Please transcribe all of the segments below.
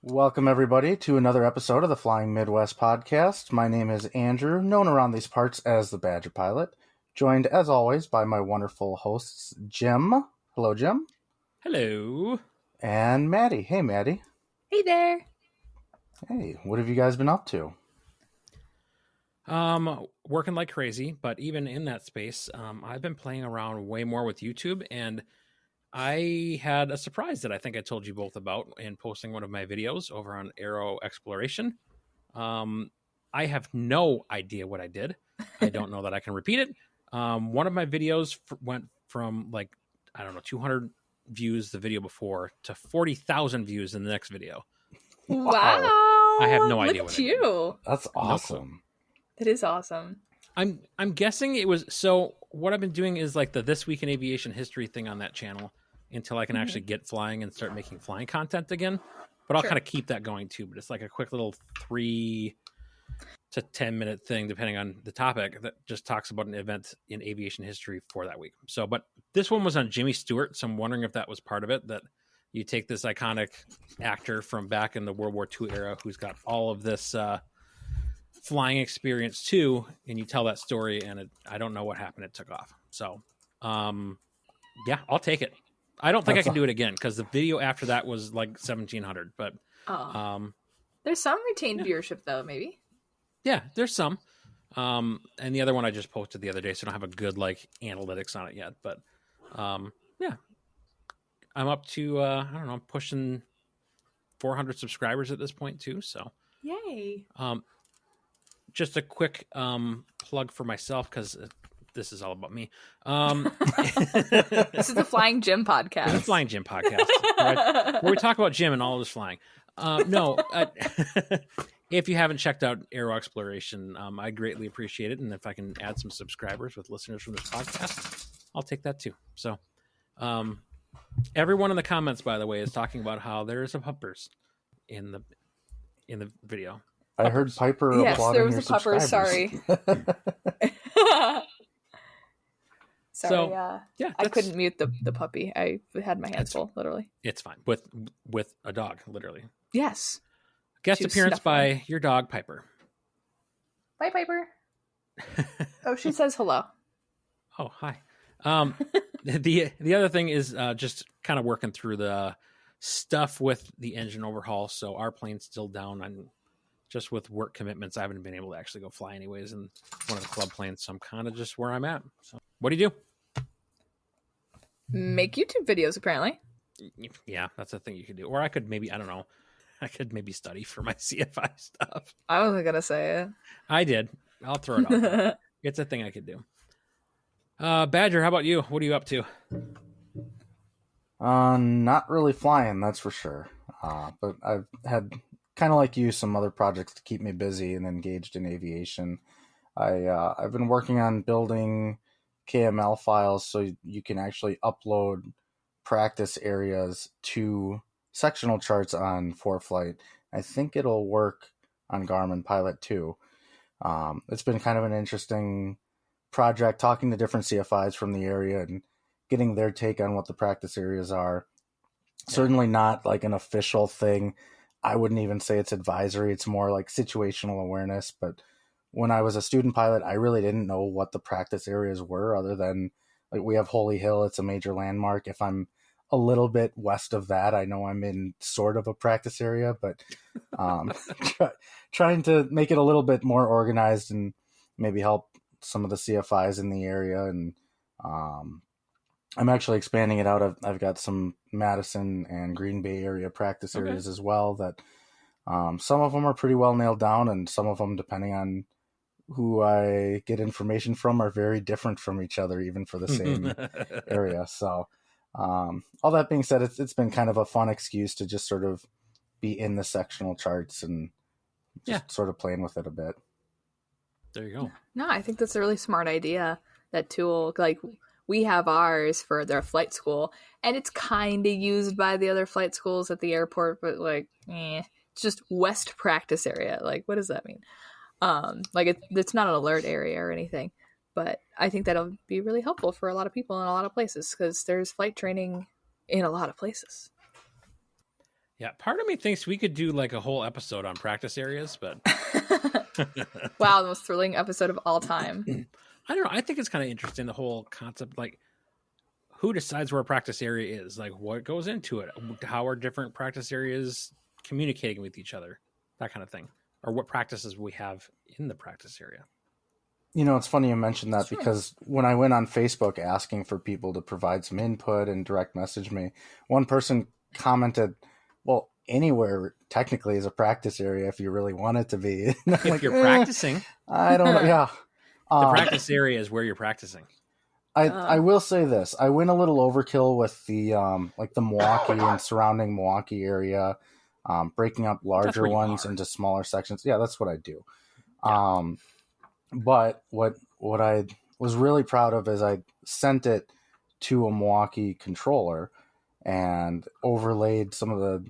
Welcome, everybody, to another episode of the Flying Midwest podcast. My name is Andrew, known around these parts as the Badger Pilot, joined, as always, by my wonderful hosts, Jim. Hello, Jim. Hello. And Maddie. Hey, Maddie. Hey there. Hey, what have you guys been up to? Working like crazy, but even in that space, I've been playing around way more with YouTube, and I had a surprise that I think I told you both about in posting one of my videos over on Aero Exploration. I have no idea what I did. I don't know that I can repeat it. One of my videos went from 200 views the video before to 40,000 views in the next video. Wow. I have no idea what what I did. That's awesome. That is awesome. I'm guessing it was, so what I've been doing is like the This Week in Aviation History thing on that channel until I can actually get flying and start making flying content again. But I'll kind of keep that going too. But it's like a quick little 3 to 10 minute thing, depending on the topic, that just talks about an event in aviation history for that week. So, but this one was on Jimmy Stewart. So I'm wondering if that was part of it, that you take this iconic actor from back in the World War II era who's got all of this flying experience too, and you tell that story, and I don't know what happened. It took off. So, yeah, I'll take it. I don't think I can do it again because the video after that was like 1,700. But there's some retained viewership though, maybe. Yeah, there's some. And the other one I just posted the other day, so I don't have a good analytics on it yet. But yeah, I'm up to I'm pushing 400 subscribers at this point too. So yay! Just a quick plug for myself because this is all about me. This is the Flying Jim podcast. It's the Flying Jim podcast, right? Where we talk about Jim and all of his flying. If you haven't checked out Aero Exploration, I greatly appreciate it. And if I can add some subscribers with listeners from this podcast, I'll take that too. So everyone in the comments, by the way, is talking about how there is a puppers in the video. I heard Piper applauding there was your a pupper. subscribers. Sorry. Yeah, I couldn't mute the puppy. I had my hands full, literally. It's fine with a dog, literally. Yes. Guest appearance by your dog, Piper. Bye, Piper. Oh, she says hello. Oh, hi. The other thing is just kind of working through the stuff with the engine overhaul. So our plane's still down on just with work commitments. I haven't been able to actually go fly anyways in one of the club planes. So I'm kind of just where I'm at. So what do you do? Make YouTube videos, apparently. Yeah, that's a thing you could do. Or I could maybe, I don't know. I could maybe study for my CFI stuff. I wasn't going to say it. I did. I'll throw it out there. It's a thing I could do. Badger, how about you? What are you up to? Not really flying, that's for sure. But I've had, kind of like you, some other projects to keep me busy and engaged in aviation. I've been working on building KML files so you can actually upload practice areas to sectional charts on ForeFlight. I think it'll work on Garmin Pilot too. It's been kind of an interesting project, talking to different CFIs from the area and getting their take on what the practice areas are. Yeah. Certainly not like an official thing. I wouldn't even say it's advisory. It's more like situational awareness. But when I was a student pilot, I really didn't know what the practice areas were, other than like we have Holy Hill. It's a major landmark. If I'm a little bit west of that, I know I'm in sort of a practice area, but trying to make it a little bit more organized and maybe help some of the CFIs in the area. And I'm actually expanding it out. I've got some Madison and Green Bay area practice areas as well that some of them are pretty well nailed down, and some of them, depending on who I get information from, are very different from each other, even for the same area. So all that being said, it's been kind of a fun excuse to just sort of be in the sectional charts and just sort of playing with it a bit. There you go. No, I think that's a really smart idea. That tool, like we have ours for their flight school, and it's kind of used by the other flight schools at the airport, but it's just West practice area. Like, what does that mean? It's not an alert area or anything. But I think that'll be really helpful for a lot of people in a lot of places, because there's flight training in a lot of places. Yeah, part of me thinks we could do like a whole episode on practice areas, but Wow, the most thrilling episode of all time. I don't know. I think it's kind of interesting, the whole concept, like who decides where a practice area is, like what goes into it, how are different practice areas communicating with each other, that kind of thing, or what practices we have in the practice area. You know, it's funny you mentioned that because when I went on Facebook asking for people to provide some input and direct message me, one person commented, well, anywhere technically is a practice area if you really want it to be. If you're practicing. I don't know. Yeah. The practice area is where you're practicing. I will say this. I went a little overkill with the like the Milwaukee and surrounding Milwaukee area, breaking up larger ones into smaller sections. Yeah, that's what I do. Yeah. But what I was really proud of is I sent it to a Milwaukee controller and overlaid some of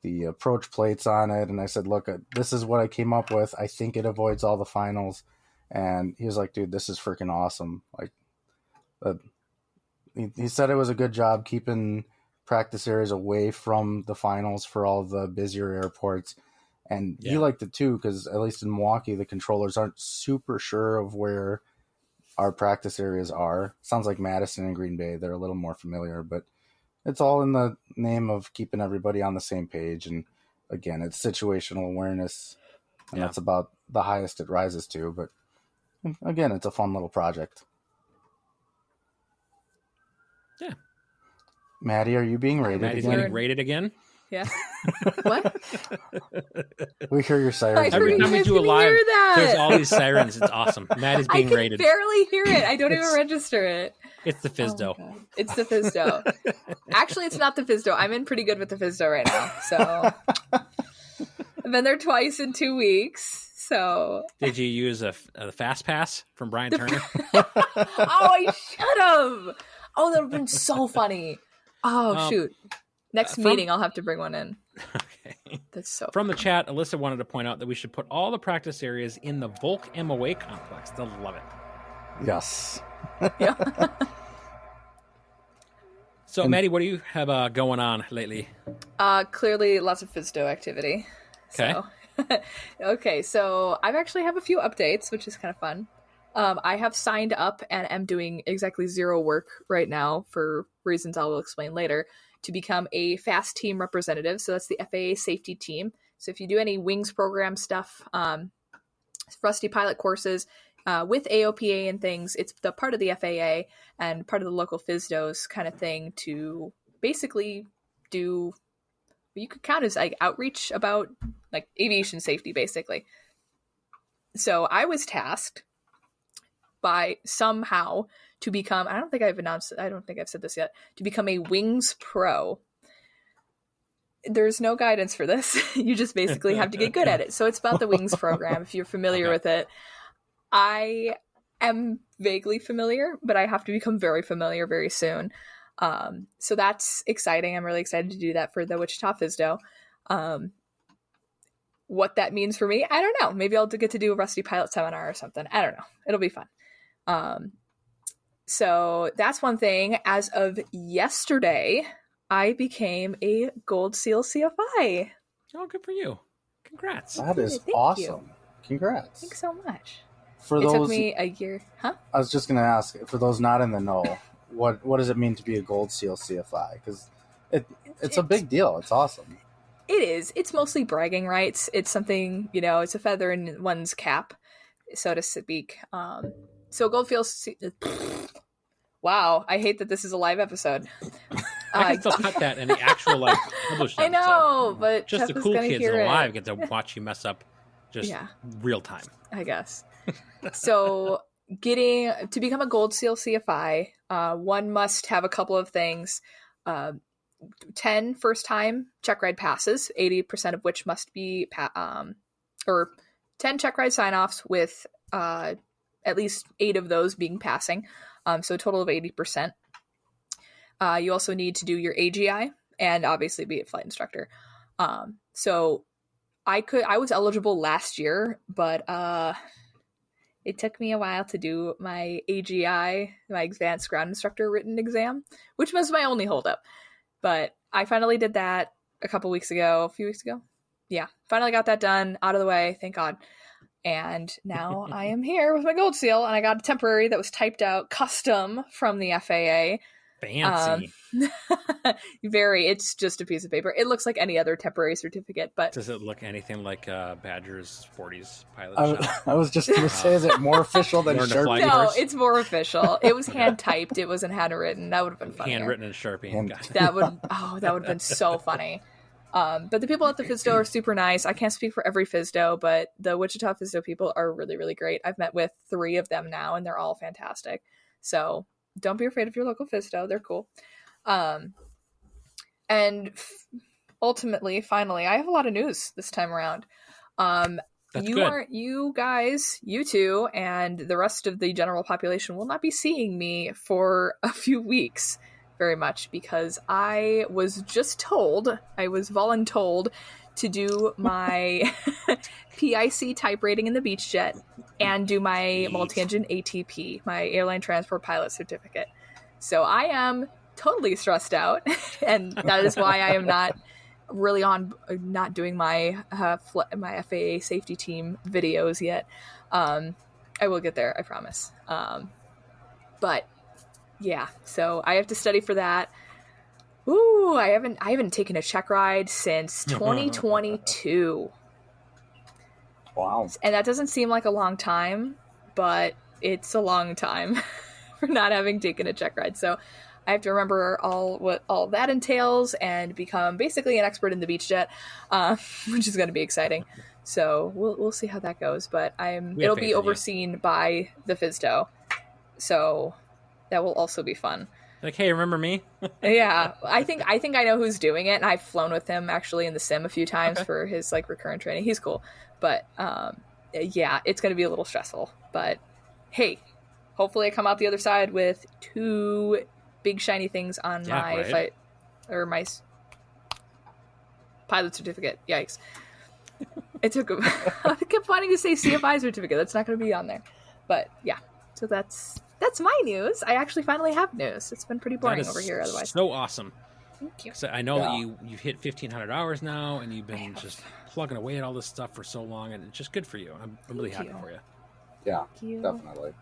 the approach plates on it. And I said, look, this is what I came up with. I think it avoids all the finals. And he was like, dude, this is freaking awesome. Like, he said it was a good job keeping practice areas away from the finals for all the busier airports. And he liked it too, because at least in Milwaukee, the controllers aren't super sure of where our practice areas are. Sounds like Madison and Green Bay, they're a little more familiar, but it's all in the name of keeping everybody on the same page. And again, it's situational awareness, and that's about the highest it rises to. But again, it's a fun little project. Yeah. Maddie, are you being rated Maddie's again? getting rated again? Yeah. What? We hear your sirens. Every time we do a live, there's all that. these sirens. It's awesome. Maddie's I being can rated. barely hear it. I don't even register it. It's the Oh FISDO. my God. It's the FISDO. Actually, it's not the FISDO. I'm in pretty good with the FISDO right now. So I've been there twice in 2 weeks. So Did you use a fast pass from Brian Turner? oh, I should have. Oh, that would have been so funny. Oh, shoot. Next meeting, I'll have to bring one in. Okay. That's so From the chat, Alyssa wanted to point out that we should put all the practice areas in the Volk MOA complex. They'll love it. Yes. Yeah. So, Maddie, what do you have going on lately? Clearly, lots of FISDO activity. Okay. So. Okay, so I actually have a few updates, which is kind of fun. I have signed up and am doing exactly zero work right now for reasons I will explain later to become a FAST team representative. So that's the FAA safety team. So if you do any wings program stuff, Rusty pilot courses with AOPA and things, it's the part of the FAA and part of the local FISDOs kind of thing to basically do, you could count as like outreach about like aviation safety, basically. So I was tasked by somehow to become, I don't think I've said this yet, to become a Wings Pro. There's no guidance for this. You just basically have to get good at it. So it's about the Wings program, if you're familiar with it. I am vaguely familiar, but I have to become very familiar very soon. So that's exciting. I'm really excited to do that for the Wichita FISDO. What that means for me, I don't know. Maybe I'll get to do a Rusty Pilot seminar or something. I don't know. It'll be fun. So that's one thing. As of yesterday, I became a Gold SEAL CFI. Oh, good for you. Congrats. That is Thank awesome. you. Congrats. Thanks so much. For It those, took me a year. Huh? I was just going to ask, for those not in the know, what does it mean to be a Gold SEAL CFI? Because it's a big deal. It's awesome. It is. It's mostly bragging rights. It's something, it's a feather in one's cap, so to speak. So Goldfield. Wow, I hate that this is a live episode. I can still cut that in the actual published episode. I know, but just Jeff the is cool gonna kids hear alive it. get to watch you mess up just real time. I guess. So to become a Gold SEAL CFI, one must have a couple of things. 10 first-time check ride passes, 80% of which must be, or 10 check ride sign-offs with at least 8 of those being passing, so a total of 80%. You also need to do your AGI and obviously be a flight instructor. So I was eligible last year, but it took me a while to do my AGI, my advanced ground instructor written exam, which was my only holdup. But I finally did that. a few weeks ago. Yeah, finally got that done, out of the way, thank God. And now I am here with my gold seal, and I got a temporary that was typed out custom from the FAA. Fancy. It's just a piece of paper. It looks like any other temporary certificate, but does it look anything like Badger's 40s pilot shell? I was just going to say, is it more official than Sharpie? No, it's more official. It was hand typed. It wasn't handwritten. That would have been funny. Handwritten in Sharpie. That would have been so funny. But the people at the FSDO are super nice. I can't speak for every FSDO, but the Wichita FSDO people are really, really great. I've met with 3 of them now, and they're all fantastic. So don't be afraid of your local FSDO. They're cool. Ultimately, finally, I have a lot of news this time around. You guys, you two, and the rest of the general population will not be seeing me for a few weeks very much, because I was voluntold to do my PIC type rating in the Beechjet and do my multi-engine ATP, my airline transport pilot certificate. So I am totally stressed out, and that is why I am not really not doing my my FAA safety team videos yet. I will get there, I promise. But yeah, so I have to study for that. Ooh, I haven't taken a check ride since 2022. Wow. And that doesn't seem like a long time, but it's a long time for not having taken a check ride. So I have to remember what all that entails and become basically an expert in the Beechjet, which is going to be exciting. So we'll see how that goes. But it'll be overseen by the FSDO, so that will also be fun. Like, hey, remember me? Yeah, I think I know who's doing it, and I've flown with him actually in the sim a few times for his recurrent training. He's cool, but yeah, it's going to be a little stressful. But hey, hopefully I come out the other side with 2 big shiny things on my pilot certificate. Yikes! I kept wanting to say CFI certificate. That's not going to be on there, but yeah. So that's my news. I actually finally have news. It's been pretty boring over here otherwise. So awesome. Thank you. So I know that you've hit 1,500 hours now, and you've been just plugging away at all this stuff for so long, and it's just good for you. I'm really happy for you. Yeah, definitely.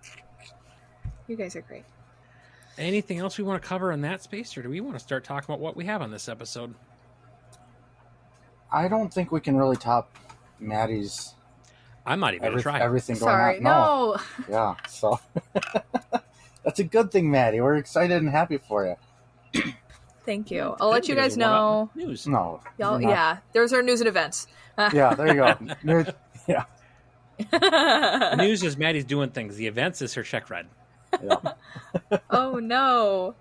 You guys are great. Anything else we want to cover in that space, or do we want to start talking about what we have on this episode? I don't think we can really top Maddie's. I'm not even going to try. Everything going on. No. Yeah, so that's a good thing, Maddie. We're excited and happy for you. Thank you. I'll let you guys know. News. No. Y'all, yeah, there's our news and events. Yeah, there you go. Yeah. The news is Maddie's doing things. The events is her check ride. Yeah. Oh no!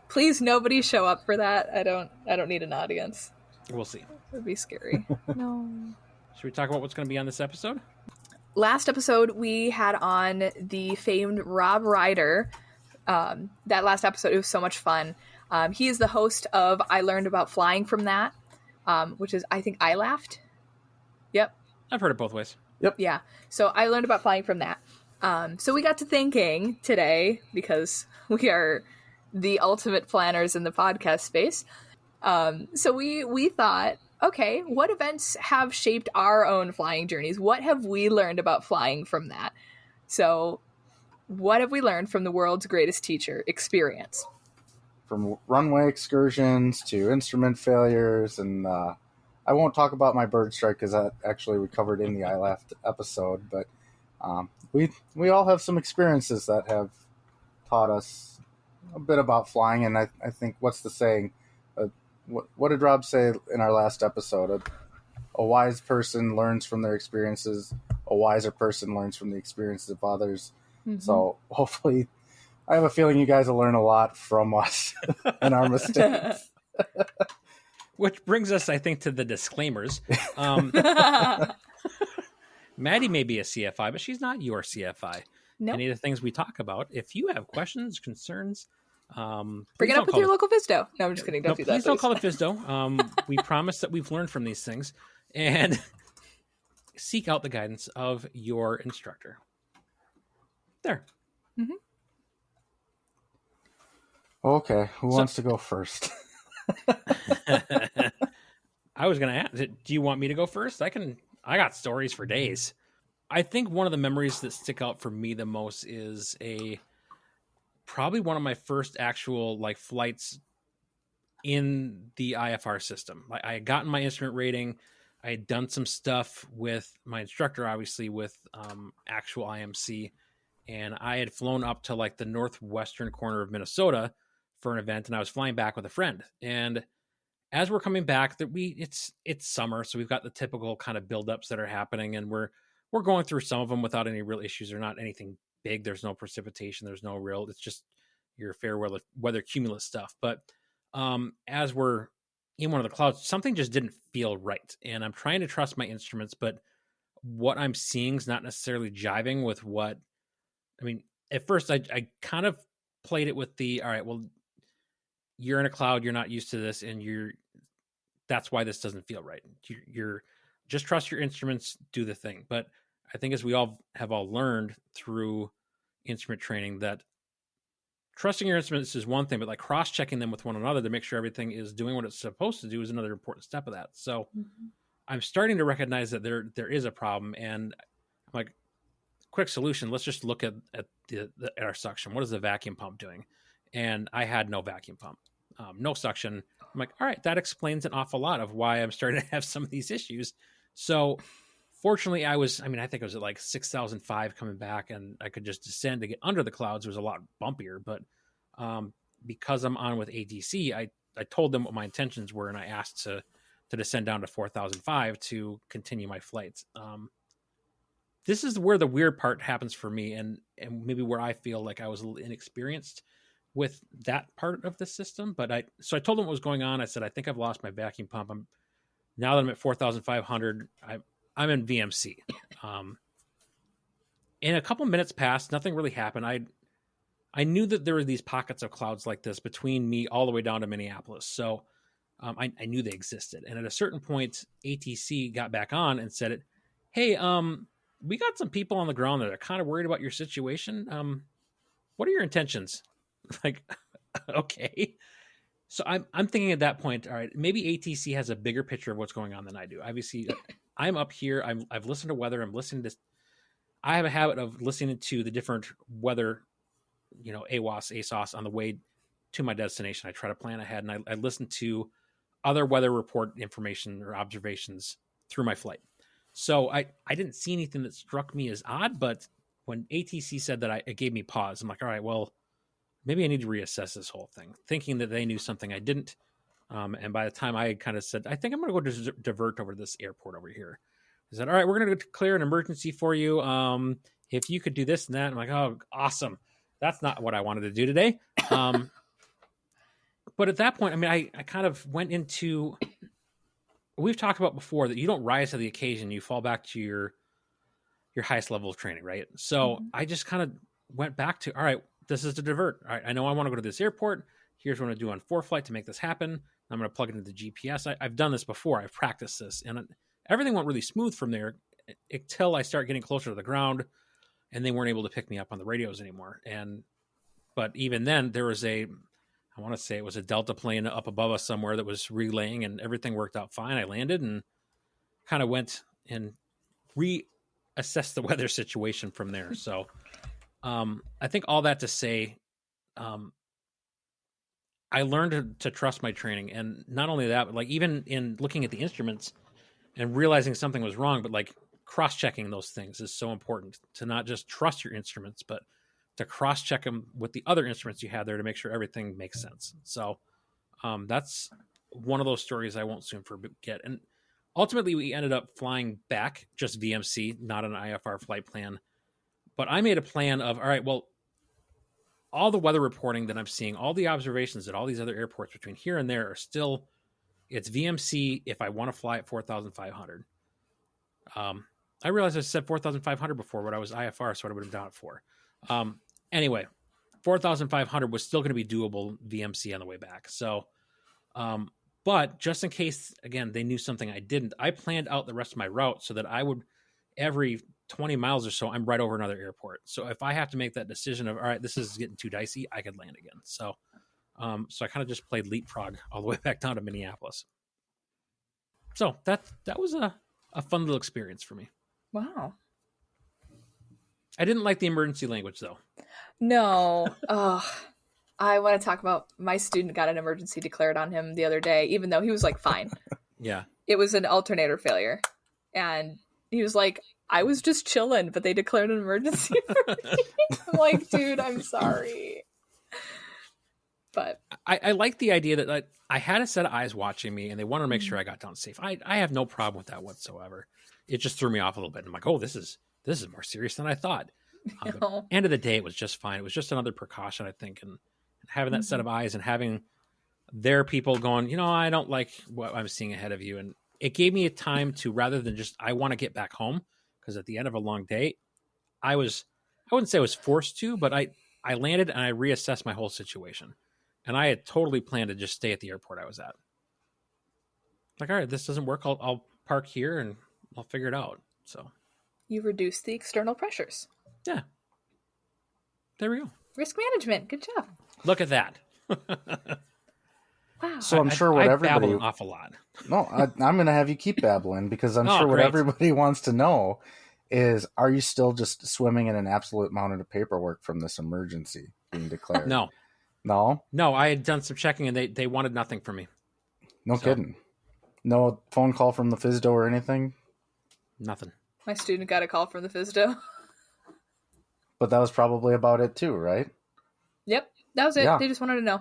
Please, nobody show up for that. I don't need an audience. We'll see. It would be scary. No. Should we talk about what's going to be on this episode? Last episode, we had on the famed Rob Reider. That last episode, it was so much fun. He is the host of I Learned About Flying From That, which is, I think, I Laughed. Yep. I've heard it both ways. Yep. Yeah. So I learned about flying from that. So we got to thinking today, because we are the ultimate planners in the podcast space. So we thought, okay, what events have shaped our own flying journeys? What have we learned about flying from that? So what have we learned from the world's greatest teacher, experience? From runway excursions to instrument failures, and I won't talk about my bird strike because that actually we covered in the I Laughed episode, but we all have some experiences that have taught us a bit about flying, and I think, what's the saying? What did Rob say in our last episode? A wise person learns from their experiences. A wiser person learns from the experiences of others. Mm-hmm. So hopefully, I have a feeling you guys will learn a lot from us and our mistakes. Which brings us, I think, to the disclaimers. Maddie may be a CFI, but she's not your CFI. Nope. Any of the things we talk about, if you have questions, concerns, bring it up with your local FSDO. No, I'm just kidding. Don't do that. Please don't call it FSDO. We promise that we've learned from these things, and seek out the guidance of your instructor. There. Mm-hmm. Okay, who wants to go first? I was going to ask, do you want me to go first? I got stories for days. I think one of the memories that stick out for me the most is probably one of my first actual like flights in the IFR system. I had gotten my instrument rating. I had done some stuff with my instructor, obviously with actual IMC, and I had flown up to like the northwestern corner of Minnesota for an event, and I was flying back with a friend. And as we're coming back, it's summer, so we've got the typical kind of buildups that are happening, and we're going through some of them without any real issues. They're not anything big. There's no precipitation. There's no real. It's just your fair weather cumulus stuff. But as we're in one of the clouds, something just didn't feel right, and I'm trying to trust my instruments, but what I'm seeing is not necessarily jiving with what. I mean, at first, I kind of played it with the all right. Well, you're in a cloud, you're not used to this, and that's why this doesn't feel right. You're just trust your instruments, do the thing. But I think as we all have learned through instrument training, that trusting your instruments is one thing, but like cross-checking them with one another to make sure everything is doing what it's supposed to do is another important step of that. So I'm starting to recognize that there is a problem, and I'm like, quick solution, let's just look at our suction. What is the vacuum pump doing? And I had no vacuum pump, no suction. I'm like, all right, that explains an awful lot of why I'm starting to have some of these issues. So fortunately, I think I was at like 6,005 coming back, and I could just descend to get under the clouds. It was a lot bumpier, but because I'm on with ATC, I told them what my intentions were, and I asked to descend down to 4,005 to continue my flights. This is where the weird part happens for me, and maybe where I feel like I was a little inexperienced with that part of the system. But I told them what was going on. I said, I think I've lost my vacuum pump. Now that I'm at 4,500, I'm in VMC. And a couple minutes passed, nothing really happened. I knew that there were these pockets of clouds like this between me all the way down to Minneapolis. So I knew they existed. And at a certain point, ATC got back on and said, hey, we got some people on the ground that are kind of worried about your situation. What are your intentions? Like, okay. So I'm thinking at that point, all right, maybe ATC has a bigger picture of what's going on than I do. Obviously, I'm up here. I've listened to weather. I'm listening to. I have a habit of listening to the different weather, AWOS, ASOS on the way to my destination. I try to plan ahead, and I listen to other weather report information or observations through my flight. So I didn't see anything that struck me as odd, but when ATC said that, it gave me pause. I'm like, all right, well, maybe I need to reassess this whole thing, thinking that they knew something I didn't. And by the time I kind of said, I think I'm going to go divert over to this airport over here. I said, all right, we're going to declare an emergency for you. If you could do this and that. I'm like, oh, awesome. That's not what I wanted to do today. But at that point, I kind of went into, we've talked about before that you don't rise to the occasion. You fall back to your highest level of training, right? So I just kind of went back to, all right, this is to divert. All right, I know I want to go to this airport. Here's what I'm going to do on ForeFlight to make this happen. I'm going to plug it into the GPS. I've done this before. I've practiced this. And everything went really smooth from there until I start getting closer to the ground, and they weren't able to pick me up on the radios anymore. But even then, there was I want to say it was a Delta plane up above us somewhere that was relaying, and everything worked out fine. I landed and kind of went and reassessed the weather situation from there. So I think all that to say, I learned to trust my training. And not only that, but like even in looking at the instruments and realizing something was wrong, but like cross-checking those things is so important, to not just trust your instruments, but to cross-check them with the other instruments you have there to make sure everything makes sense. So that's one of those stories I won't soon forget. And ultimately, we ended up flying back, just VMC, not an IFR flight plan. But I made a plan of, all right, well, all the weather reporting that I'm seeing, all the observations at all these other airports between here and there are still, it's VMC if I want to fly at 4,500. I realized I said 4,500 before, but I was IFR, so I would have done it for. Anyway, 4,500 was still going to be doable VMC on the way back. So, but just in case, again, they knew something I didn't, I planned out the rest of my route so that I would, every 20 miles or so, I'm right over another airport. So if I have to make that decision of, all right, this is getting too dicey, I could land again. So, so I kind of just played leapfrog all the way back down to Minneapolis. So that was a fun little experience for me. Wow. I didn't like the emergency language though. No. Oh, I want to talk about my student got an emergency declared on him the other day, even though he was like fine. Yeah. It was an alternator failure. And he was like, I was just chilling, but they declared an emergency for me. I'm like, dude, I'm sorry. But I like the idea that I had a set of eyes watching me and they wanted to make sure I got down safe. I have no problem with that whatsoever. It just threw me off a little bit. I'm like, oh, this is more serious than I thought. But end of the day, it was just fine. It was just another precaution, I think. And having that set of eyes and having their people going, I don't like what I'm seeing ahead of you. And it gave me a time to, rather than just, I want to get back home. Because at the end of a long day, I wouldn't say I was forced to, but I landed and I reassessed my whole situation. And I had totally planned to just stay at the airport I was at. Like, all right, this doesn't work. I'll park here and I'll figure it out. So you reduce the external pressures. Yeah. There we go. Risk management. Good job. Look at that. Wow. So I'm sure what everybody babble an awful lot. No, I'm going to have you keep babbling because I'm sure what everybody wants to know is: are you still just swimming in an absolute mountain of paperwork from this emergency being declared? No. I had done some checking and they wanted nothing from me. No kidding. No phone call from the FSDO or anything. Nothing. My student got a call from the FSDO. But that was probably about it too, right? Yep, that was it. Yeah. They just wanted to know.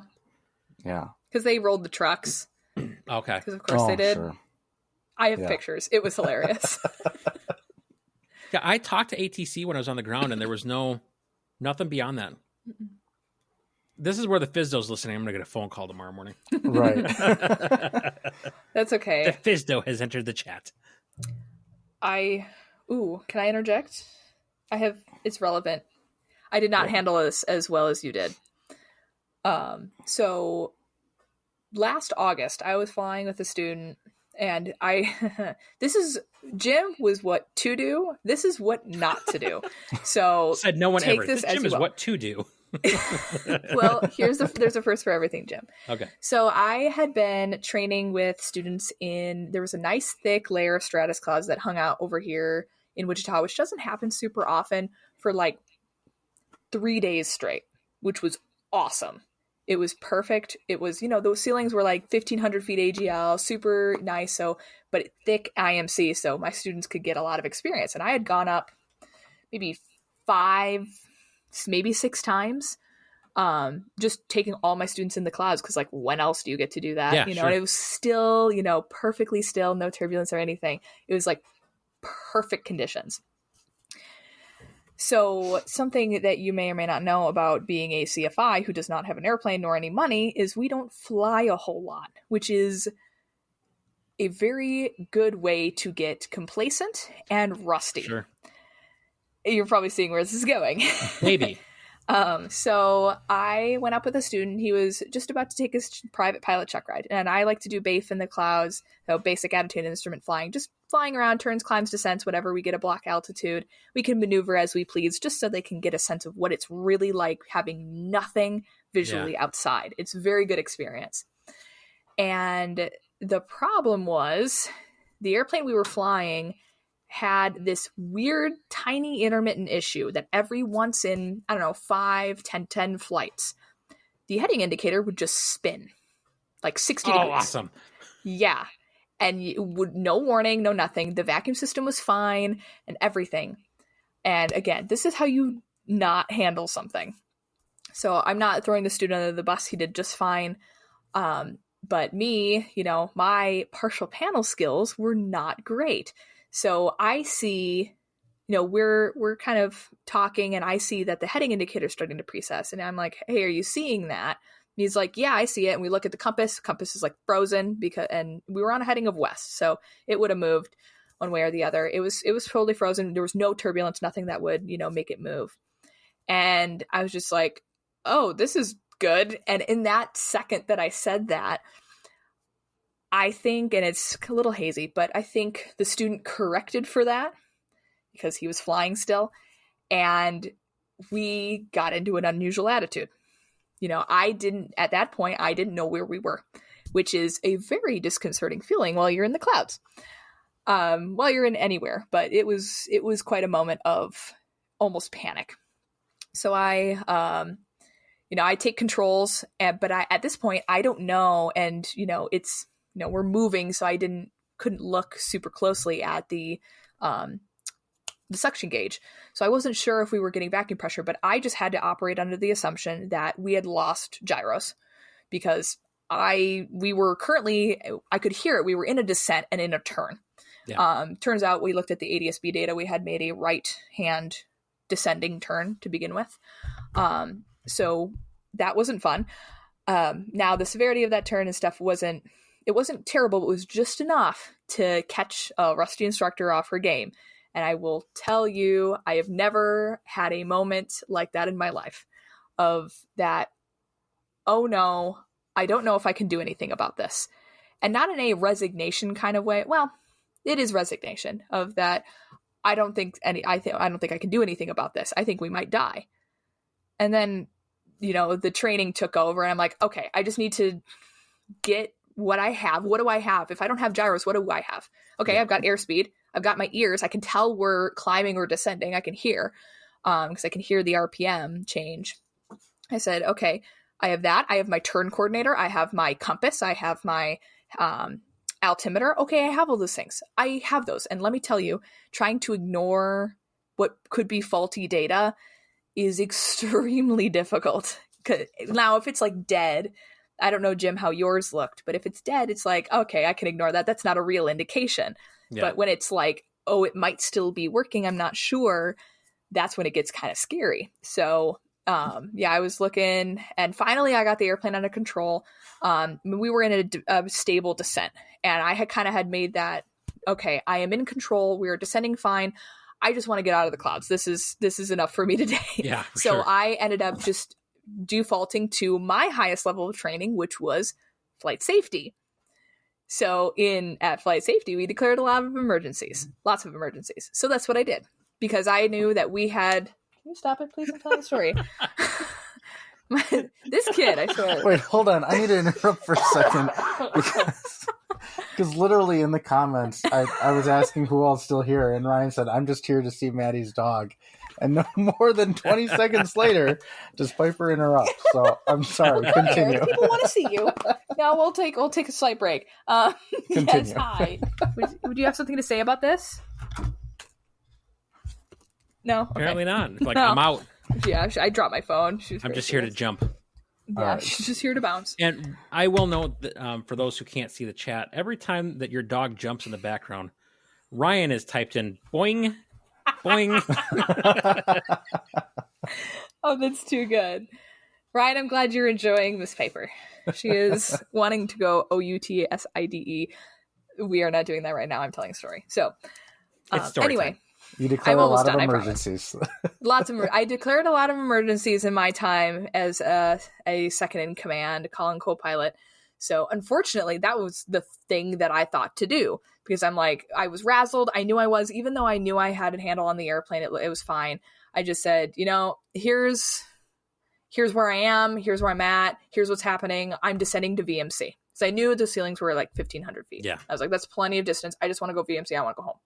Yeah. Because they rolled the trucks. Okay. Because of course they did. Sure. I have pictures. It was hilarious. Yeah, I talked to ATC when I was on the ground, and there was nothing beyond that. Mm-mm. This is where the FSDO's listening. I'm going to get a phone call tomorrow morning. Right. That's okay. The FSDO has entered the chat. Can I interject? It's relevant. I did not handle this as well as you did. So last August, I was flying with a student, and Jim was what to do. This is what not to do. So said no one take ever. This Jim is well. What to do. Well, there's a first for everything, Jim. Okay. So I had been training with students there was a nice thick layer of stratus clouds that hung out over here in Wichita, which doesn't happen super often, for like 3 days straight, which was awesome. It was perfect. It was, those ceilings were like 1,500 feet AGL, super nice. But thick IMC, so my students could get a lot of experience. And I had gone up maybe 5, maybe 6 times, just taking all my students in the clouds. Because like, when else do you get to do that? Yeah, sure. And it was still, perfectly still, no turbulence or anything. It was like perfect conditions. So something that you may or may not know about being a CFI who does not have an airplane nor any money is we don't fly a whole lot, which is a very good way to get complacent and rusty. Sure. You're probably seeing where this is going. Maybe. So I went up with a student. He was just about to take his private pilot check ride. And I like to do BAFE in the clouds, so basic attitude and instrument flying, just flying around, turns, climbs, descents, whatever. We get a block altitude. We can maneuver as we please, just so they can get a sense of what it's really like having nothing visually outside. It's a very good experience. And the problem was the airplane we were flying had this weird, tiny intermittent issue that every once in, 5, 10 flights, the heading indicator would just spin like 60 degrees. Oh, awesome. Yeah. And no warning, no nothing. The vacuum system was fine and everything. And again, this is how you not handle something. So I'm not throwing the student under the bus. He did just fine. But me, my partial panel skills were not great. So I see, we're kind of talking and I see that the heading indicator is starting to precess. And I'm like, hey, are you seeing that? And he's like, yeah, I see it. And we look at the compass. Compass is like frozen and we were on a heading of west. So it would have moved one way or the other. It was totally frozen. There was no turbulence, nothing that would, make it move. And I was just like, oh, this is good. And in that second that I said that, I think, and it's a little hazy, but I think the student corrected for that because he was flying still. And we got into an unusual attitude. At that point, I didn't know where we were, which is a very disconcerting feeling while you're in the clouds, while you're in anywhere. But it was quite a moment of almost panic. So I take controls, but at this point I don't know, and it's we're moving, so I couldn't look super closely at the suction gauge. So I wasn't sure if we were getting vacuum pressure, but I just had to operate under the assumption that we had lost gyros, because I could hear it. We were in a descent and in a turn. Yeah. Turns out we looked at the ADS-B data. We had made a right hand descending turn to begin with. So that wasn't fun. Now the severity of that turn and stuff wasn't terrible, but it was just enough to catch a rusty instructor off her game. And I will tell you, I have never had a moment like that in my life of that, oh no, I don't know if I can do anything about this. And not in a resignation kind of way. Well, it is resignation of that. I don't think I can do anything about this. I think we might die. And then, the training took over, and I'm like, okay, I just need to get what I have. What do I have? If I don't have gyros, what do I have? Okay, yeah. I've got airspeed. I've got my ears. I can tell we're climbing or descending. I can hear, because I can hear the RPM change. I said, okay, I have that. I have my turn coordinator. I have my compass. I have my altimeter. Okay, I have all those things. I have those. And let me tell you, trying to ignore what could be faulty data is extremely difficult. Now, if it's like dead, I don't know, Jim, how yours looked, but if it's dead, it's like, okay, I can ignore that. That's not a real indication. Yeah. But when it's like, oh, it might still be working, I'm not sure, that's when it gets kind of scary. So, I was looking, and finally I got the airplane under control. We were in a stable descent, and I had made that, okay, I am in control. We are descending fine. I just want to get out of the clouds. This is enough for me today. Yeah, so sure. I ended up just defaulting to my highest level of training, which was flight safety. So at flight safety, we declared lots of emergencies. So that's what I did, because I knew that we had. Can you stop it, please? I'm telling a story. This kid, I swear. Wait, hold on. I need to interrupt for a second, because literally in the comments, I was asking who all's still here, and Ryan said, "I'm just here to see Maddie's dog." And no more than 20 seconds later, does Piper interrupt? So I'm sorry. Continue. People want to see you. No, we'll take a slight break. Yes, hi. Would you have something to say about this? No, okay. Apparently not. It's like, no. I'm out. Yeah, I dropped my phone. I'm just here to jump. Yeah, she's just here to bounce. And I will note that for those who can't see the chat, every time that your dog jumps in the background, Ryan has typed in boing. Boing. Oh, that's too good. Ryan, I'm glad you're enjoying Miss Piper. She is wanting to go OUTSIDE. We are not doing that right now. I'm telling a story. So, anyway. Time. You declared a lot of emergencies. I declared a lot of emergencies in my time as a second in command, calling co-pilot. So unfortunately, that was the thing that I thought to do, because I'm like, I was razzled. I knew I was, even though I knew I had a handle on the airplane, it was fine. I just said, here's where I am. Here's where I'm at. Here's what's happening. I'm descending to VMC. So I knew the ceilings were like 1,500 feet. Yeah. I was like, that's plenty of distance. I just want to go VMC. I want to go home.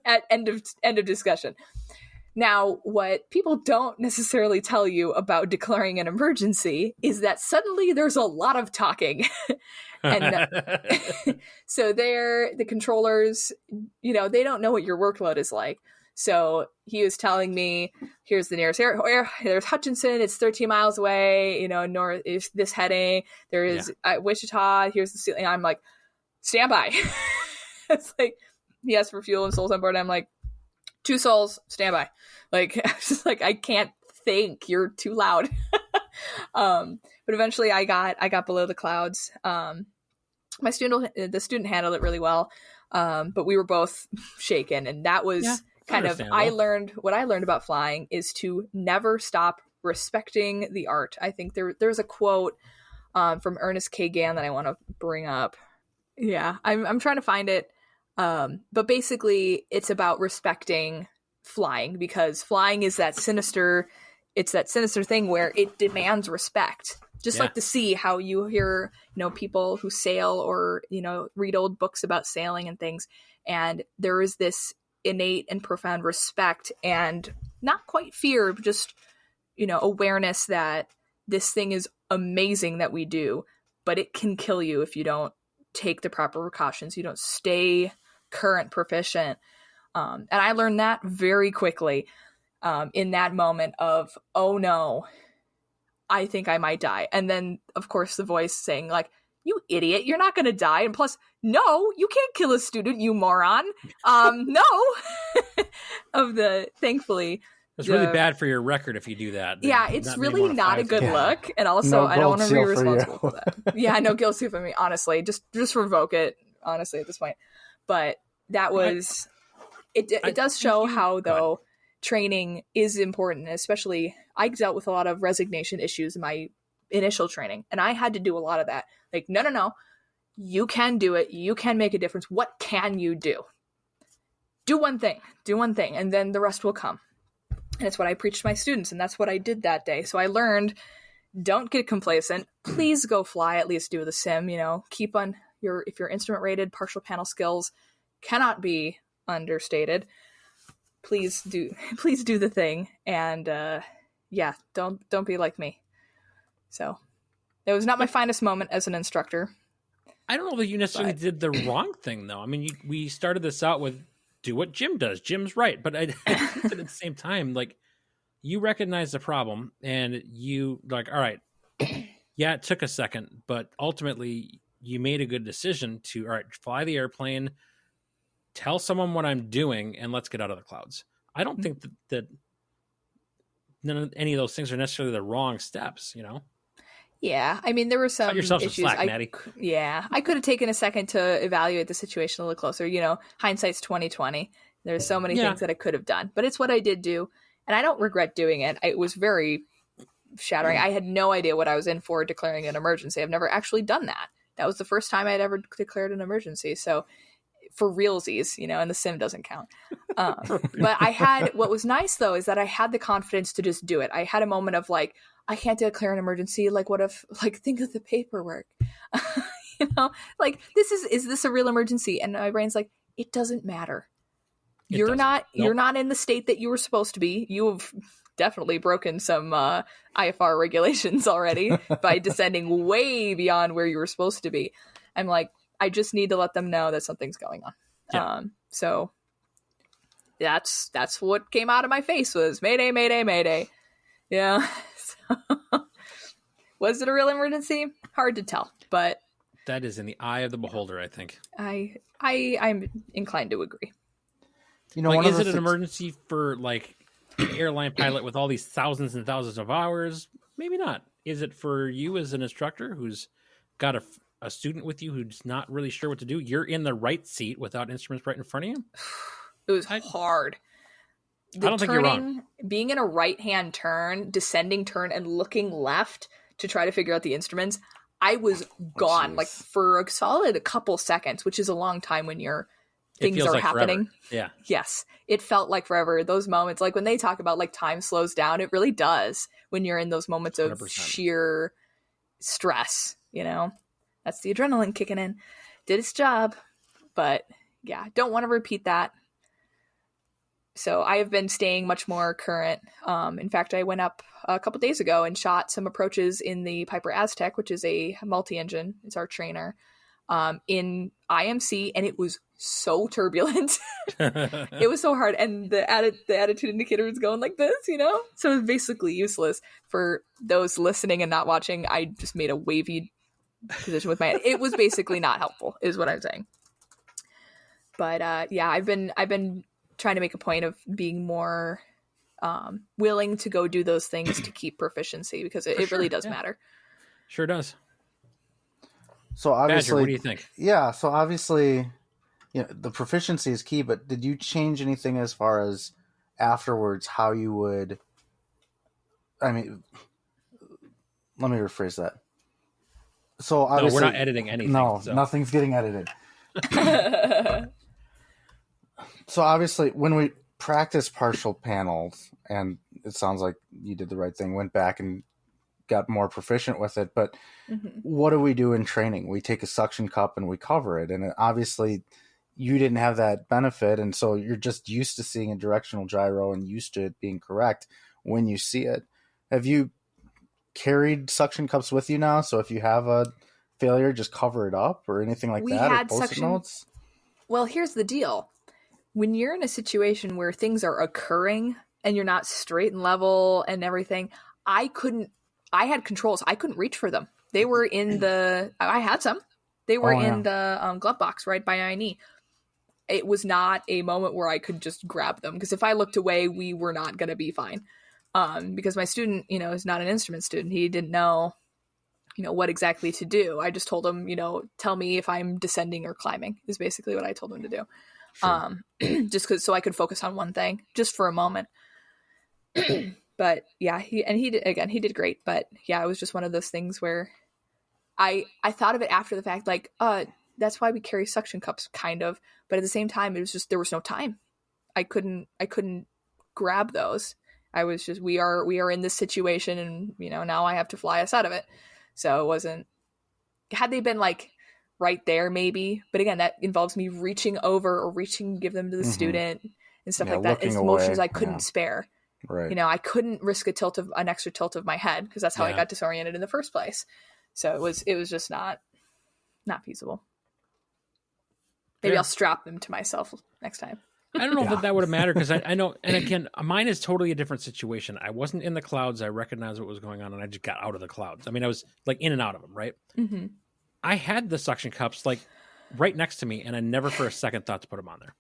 At end of discussion. Now, what people don't necessarily tell you about declaring an emergency is that suddenly there's a lot of talking. And so the controllers, they don't know what your workload is like. So he was telling me, here's the nearest air. There's Hutchinson. It's 13 miles away. North is this heading. There is Wichita. Here's the ceiling. I'm like, stand by. It's like, he asked for fuel and souls on board. I'm like, 2 souls, stand by. Like, just like, I can't think. You're too loud. But eventually I got below the clouds. The student handled it really well. But we were both shaken, and that was kind of, what I learned about flying is to never stop respecting the art. I think there's a quote from Ernest K. Gann that I want to bring up. Yeah, I'm trying to find it. But basically it's about respecting flying, because flying is that sinister thing where it demands respect. Just like to see how you hear, people who sail or, read old books about sailing and things. And there is this innate and profound respect and not quite fear, but just, awareness that this thing is amazing that we do, but it can kill you if you don't take the proper precautions. You don't stay current proficient. And I learned that very quickly in that moment of, oh no, I think I might die. And then, of course, the voice saying, like, you idiot, you're not going to die. And plus, no, you can't kill a student, you moron. No. Thankfully. It's really bad for your record if you do that. Yeah, it's really not a good look. And also, I don't want to be responsible for that. Yeah, no guilt seal for me, honestly. Just revoke it, honestly, at this point. But that was... It does show how, though, training is important, especially I dealt with a lot of resignation issues in my initial training, and I had to do a lot of that. Like, no, you can do it. You can make a difference. What can you do? Do one thing, and then the rest will come. And it's what I preached to my students, and that's what I did that day. So I learned, don't get complacent. Please go fly, at least do the sim, keep on if you're instrument rated, partial panel skills cannot be understated. Please do the thing. And don't be like me. So it was not my finest moment as an instructor. I don't know that you necessarily did the wrong thing, though. I mean, we started this out with do what Jim does. Jim's right. But I think that at the same time, like, you recognize the problem and you like, all right, yeah, it took a second, but ultimately you made a good decision to, all right, fly the airplane, tell someone what I'm doing, and let's get out of the clouds. I don't think that none of any of those things are necessarily the wrong steps, Yeah, I mean, there were some issues. Some slack, Maddie. I could have taken a second to evaluate the situation a little closer. Hindsight's 20/20. There's so many things that I could have done, but it's what I did do, and I don't regret doing it. It was very shattering. I had no idea what I was in for declaring an emergency. I've never actually done that. That was the first time I'd ever declared an emergency. So for realsies, and the sim doesn't count. But what was nice though, is that I had the confidence to just do it. I had a moment of like, I can't declare an emergency. Like, what if, think of the paperwork, like is this a real emergency? And my brain's like, it doesn't matter. You're not in the state that you were supposed to be. You have definitely broken some IFR regulations already by descending way beyond where you were supposed to be. I'm like, I just need to let them know that something's going on. Yeah. So that's what came out of my face was Mayday, Mayday, Mayday. Yeah. Was it a real emergency? Hard to tell, but that is in the eye of the beholder, I think. I'm inclined to agree. Is it an emergency for like an airline pilot with all these thousands and thousands of hours? Maybe not. Is it for you as an instructor who's got a student with you who's not really sure what to do? You're in the right seat without instruments right in front of you. It was hard. I don't think you're wrong. Being in a right-hand turn, descending turn, and looking left to try to figure out the instruments, I was gone for a solid couple seconds, which is a long time when things are happening. Forever. Yeah. Yes. It felt like forever. Those moments, like when they talk about like time slows down, it really does when you're in those moments of 100%. Sheer stress, That's the adrenaline kicking in. Did its job. But yeah, don't want to repeat that. So I have been staying much more current. In fact, I went up a couple days ago and shot some approaches in the Piper Aztec, which is a multi-engine. It's our trainer, in IMC, and it was so turbulent. It was so hard, and the attitude indicator was going like this, So it was basically useless. For those listening and not watching, I just made a wavy position with my head. It was basically not helpful, is what I'm saying. But I've been trying to make a point of being more willing to go do those things to keep proficiency, because it really does matter. Sure does. So obviously, Badger, what do you think? Yeah, so obviously, the proficiency is key, but did you change anything as far as afterwards how you would, let me rephrase that. So obviously, no, we're not editing anything. No, nothing's getting edited. So obviously, when we practice partial panels, and it sounds like you did the right thing, went back and got more proficient with it. But what do we do in training? We take a suction cup and we cover it. And obviously you didn't have that benefit. And so you're just used to seeing a directional gyro and used to it being correct when you see it. Have you carried suction cups with you now? So if you have a failure, just cover it up or anything like that? Had or post-it suction notes? Well, here's the deal. When you're in a situation where things are occurring and you're not straight and level and everything, I had controls. I couldn't reach for them. They were in I had some. They were in the glove box right by my knee. It was not a moment where I could just grab them, because if I looked away, we were not going to be fine. Because my student, is not an instrument student. He didn't know, what exactly to do. I just told him, tell me if I'm descending or climbing is basically what I told him to do. Sure. So I could focus on one thing just for a moment. But yeah, he did great. But yeah, it was just one of those things where I thought of it after the fact, like, that's why we carry suction cups, kind of. But at the same time, it was just, there was no time. I couldn't grab those. I was just, we are in this situation, and now I have to fly us out of it. So it wasn't, had they been like right there, maybe, but again, that involves me reaching over or give them to the student and stuff like that. It's motions I couldn't spare. Right. I couldn't risk an extra tilt of my head, because that's how I got disoriented in the first place. So it was just not feasible. Maybe I'll strap them to myself next time. I don't know if that would have mattered, because I know, and again, mine is totally a different situation. I wasn't in the clouds. I recognized what was going on, and I just got out of the clouds. I mean, I was like in and out of them, right? Mm-hmm. I had the suction cups like right next to me, and I never for a second thought to put them on there.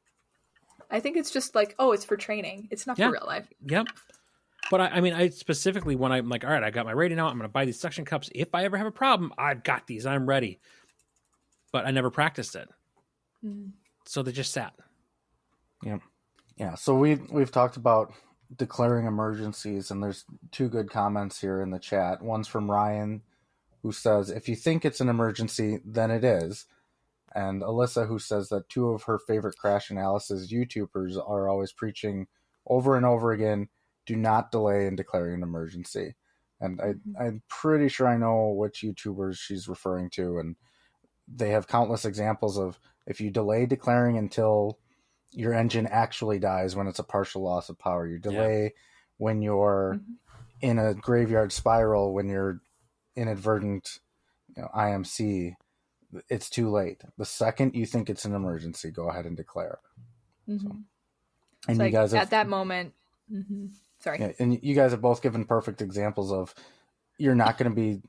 I think it's just like, it's for training. It's not for real life. Yep. But I specifically, when I'm like, all right, I got my radio now, I'm going to buy these suction cups. If I ever have a problem, I've got these. I'm ready. But I never practiced it. Mm. So they just sat. Yeah. Yeah. So we've talked about declaring emergencies, and there's two good comments here in the chat. One's from Ryan, who says, if you think it's an emergency, then it is. And Alyssa, who says that two of her favorite crash analysis YouTubers are always preaching over and over again, do not delay in declaring an emergency. And I'm pretty sure I know which YouTubers she's referring to. And they have countless examples of, if you delay declaring until your engine actually dies when it's a partial loss of power, you delay when you're in a graveyard spiral, when you're inadvertent, IMC, it's too late. The second you think it's an emergency, go ahead and declare. Mm-hmm. So, and so you guys at that moment, sorry. Yeah, and you guys have both given perfect examples of, you're not going to be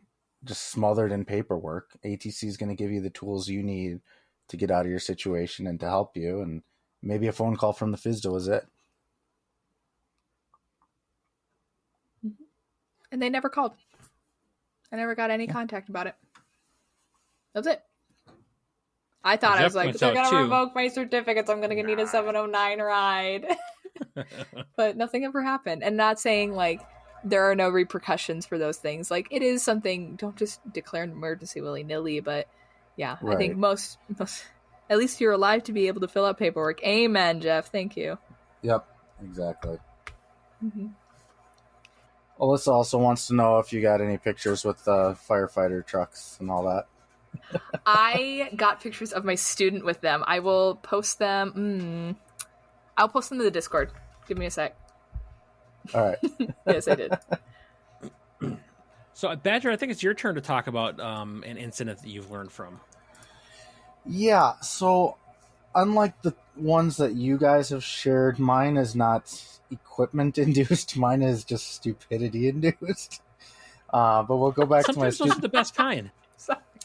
just smothered in paperwork. ATC is going to give you the tools you need to get out of your situation and to help you. And maybe a phone call from the FSDO is it. And they never called. I never got any contact about it. That's it. I thought I was like, they're going to revoke my certificates. I'm going to need a 709 ride. But nothing ever happened. And not saying like there are no repercussions for those things. Like, it is something, don't just declare an emergency willy-nilly. But yeah, right. I think most, at least you're alive to be able to fill out paperwork. Amen, Jeff. Thank you. Yep, exactly. Mm-hmm. Alyssa also wants to know if you got any pictures with firefighter trucks and all that. I got pictures of my student with them. I will post them. I'll post them to the Discord. Give me a sec. All right. Yes, I did. So, Badger, I think it's your turn to talk about an incident that you've learned from. Yeah, so unlike the ones that you guys have shared, mine is not equipment induced. Mine is just stupidity induced. But we'll go back to my student. Those are the best kind.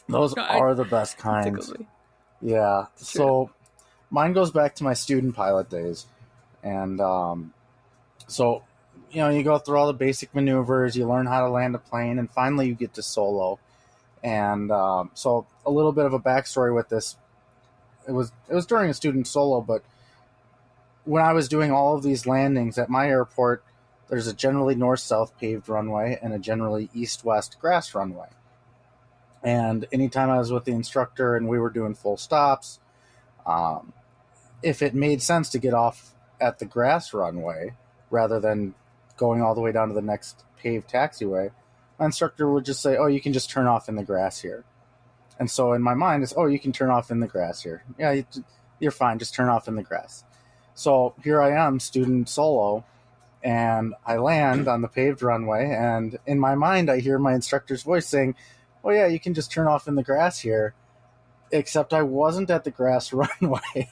Those are the best kinds. Yeah. So mine goes back to my student pilot days. And so, you go through all the basic maneuvers, you learn how to land a plane, and finally you get to solo. And so a little bit of a backstory with this. It was during a student solo, but when I was doing all of these landings at my airport, there's a generally north-south paved runway and a generally east-west grass runway. And anytime I was with the instructor and we were doing full stops, if it made sense to get off at the grass runway rather than going all the way down to the next paved taxiway, my instructor would just say, "Oh, you can just turn off in the grass here." And so in my mind, it's, "Oh, you can turn off in the grass here. Yeah, you're fine. Just turn off in the grass." So here I am, student solo, and I land on the paved runway. And in my mind, I hear my instructor's voice saying, "Oh, yeah, you can just turn off in the grass here." Except I wasn't at the grass runway.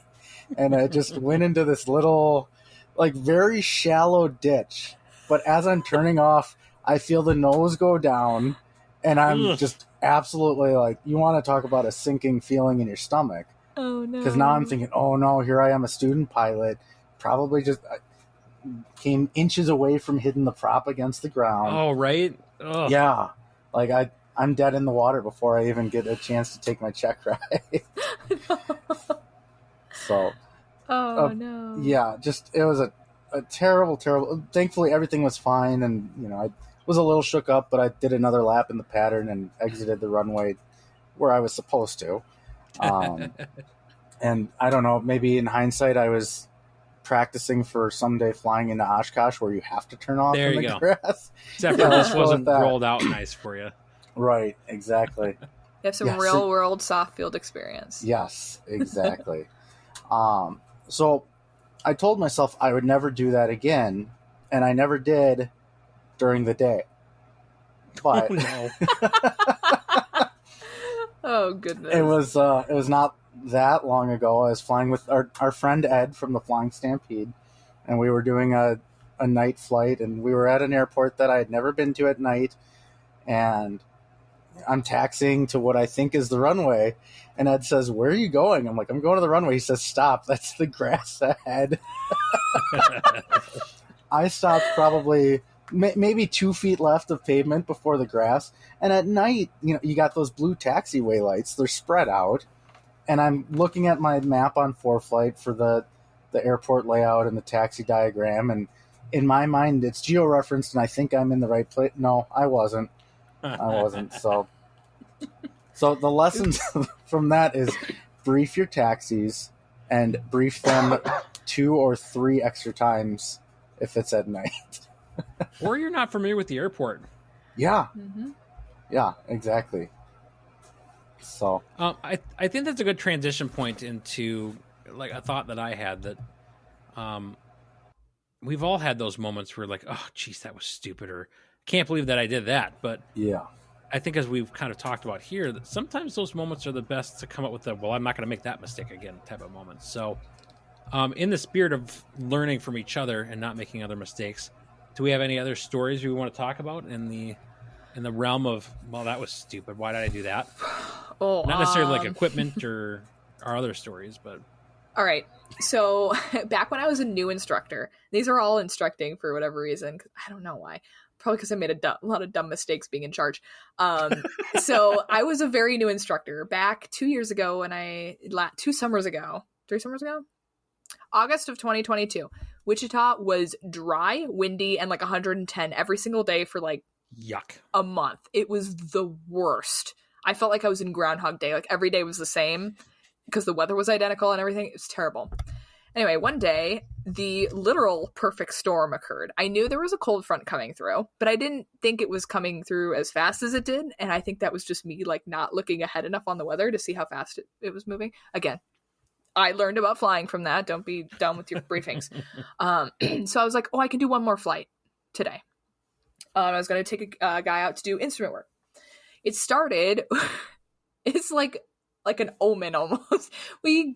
And I just went into this little, like, very shallow ditch. But as I'm turning off, I feel the nose go down, and I'm just absolutely, like, you want to talk about a sinking feeling in your stomach. Oh, no. Because now I'm thinking, oh, no, here I am, a student pilot, probably just came inches away from hitting the prop against the ground. Oh, right? Ugh. Yeah. Like, I'm dead in the water before I even get a chance to take my check ride. So, no. Yeah, just it was a terrible, terrible. Thankfully, everything was fine, and I was a little shook up, but I did another lap in the pattern and exited the runway where I was supposed to. And I don't know, maybe in hindsight, I was practicing for someday flying into Oshkosh, where you have to turn off in the grass. Except for this wasn't rolled out nice for you. Right, exactly. You have some real world soft field experience. Yes, exactly. So I told myself I would never do that again, and I never did during the day. But oh, no. Oh, goodness. It was not that long ago. I was flying with our friend Ed from the Flying Stampede, and we were doing a night flight, and we were at an airport that I had never been to at night, and I'm taxiing to what I think is the runway, and Ed says, "Where are you going?" I'm like, "I'm going to the runway." He says, "Stop, that's the grass ahead." I stopped probably maybe 2 feet left of pavement before the grass, and at night, you got those blue taxiway lights, they're spread out, and I'm looking at my map on ForeFlight for the airport layout and the taxi diagram, and in my mind, it's geo-referenced, and I think I'm in the right place. No, I wasn't. So the lessons from that is brief your taxis and brief them 2 or 3 extra times if it's at night. Or you're not familiar with the airport. Yeah. Mm-hmm. Yeah, exactly. So I think that's a good transition point into like a thought that I had that we've all had those moments where like, oh, geez, that was stupid, or can't believe that I did that. But yeah, I think as we've kind of talked about here, that sometimes those moments are the best to come up with the, well, I'm not going to make that mistake again type of moments. So in the spirit of learning from each other and not making other mistakes, do we have any other stories we want to talk about in the realm of, well, that was stupid, why did I do that? Not necessarily like equipment or other stories, but all right. So back when I was a new instructor, these are all instructing for whatever reason. I don't know why. Probably because I made a lot of dumb mistakes being in charge. So I was a very new instructor back 2 years ago, and 3 summers ago, August of 2022. Wichita was dry, windy, and like 110 every single day for like yuck, a month. It was the worst. I felt like I was in Groundhog Day. Like every day was the same because the weather was identical and everything. It was terrible. Anyway, one day, the literal perfect storm occurred. I knew there was a cold front coming through, but I didn't think it was coming through as fast as it did. And I think that was just me like not looking ahead enough on the weather to see how fast it was moving. Again, I learned about flying from that. Don't be dumb with your briefings. So I was like, oh, I can do one more flight today. I was going to take a guy out to do instrument work. It started, it's like an omen almost. We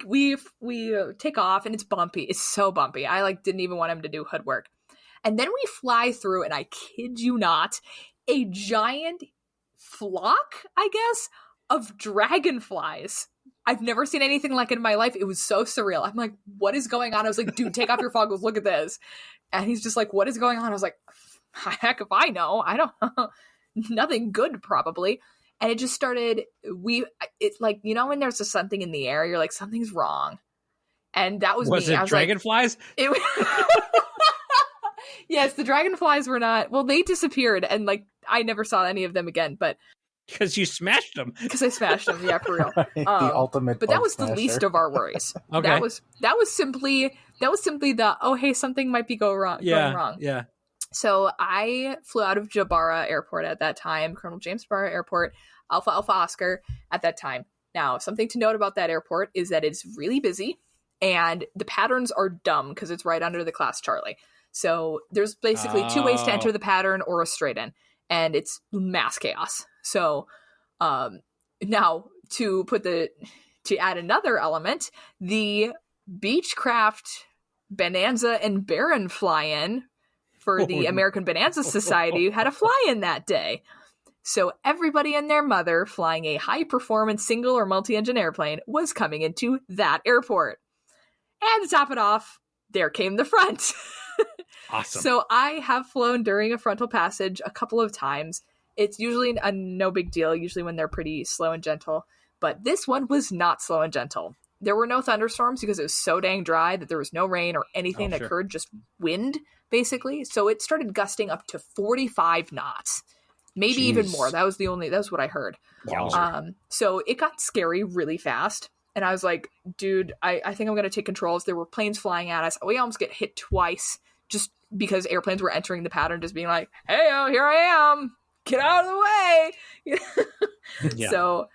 take off and it's bumpy. It's so bumpy. I like didn't even want him to do hood work. And then we fly through, and I kid you not, a giant flock, I guess, of dragonflies. I've never seen anything like it in my life. It was so surreal. I'm like, what is going on? I was like, dude, take off your goggles. Look at this. And he's just like, what is going on? I was like, heck if I know. I don't know. Nothing good, probably. And it just started, it's like, when there's something in the air, you're like, something's wrong. And that was me. Was it dragonflies? Like, yes, the dragonflies were not, well, they disappeared. And like, I never saw any of them again, but. Because you smashed them. Because I smashed them, yeah, for real. Right, the ultimate. But that was smasher. the least of our worries. Okay. That was simply the, oh, hey, something might be going wrong. Yeah. So I flew out of Jabara Airport at that time, Colonel James Jabara Airport, Alpha Alpha Oscar at that time. Now, something to note about that airport is that it's really busy and the patterns are dumb because it's right under the class Charlie. So there's basically two ways to enter the pattern or a straight in, and it's mass chaos. So now to add another element, the Beechcraft Bonanza and Baron fly-in for the American Bonanza Society had a fly-in that day. So everybody and their mother flying a high-performance single or multi-engine airplane was coming into that airport. And to top it off, there came the front. Awesome. So I have flown during a frontal passage a couple of times. It's usually a no big deal, usually when they're pretty slow and gentle. But this one was not slow and gentle. There were no thunderstorms because it was so dang dry that there was no rain or anything that occurred, just wind, basically. So it started gusting up to 45 knots. Maybe even more. That was what I heard. So it got scary really fast. And I was like, dude, I think I'm going to take controls. There were planes flying at us. We almost get hit twice just because airplanes were entering the pattern, just being like, hey, here I am. Get out of the way. So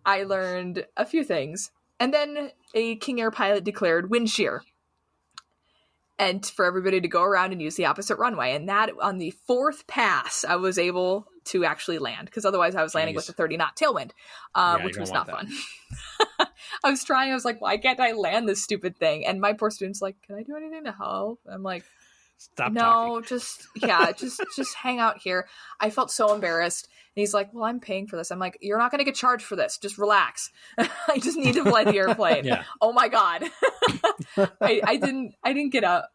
I learned a few things. And then a King Air pilot declared wind shear. And for everybody to go around and use the opposite runway. And that on the fourth pass, I was able to actually land. Because otherwise I was landing with a 30-knot tailwind, which was not fun. I was trying. I was like, why can't I land this stupid thing? And my poor student's like, can I do anything to help? I'm like, stop talking. just hang out here. I felt so embarrassed. And he's like, well, I'm paying for this. I'm like, you're not going to get charged for this. Just relax. I just need to fly the airplane. Oh my God. I didn't get up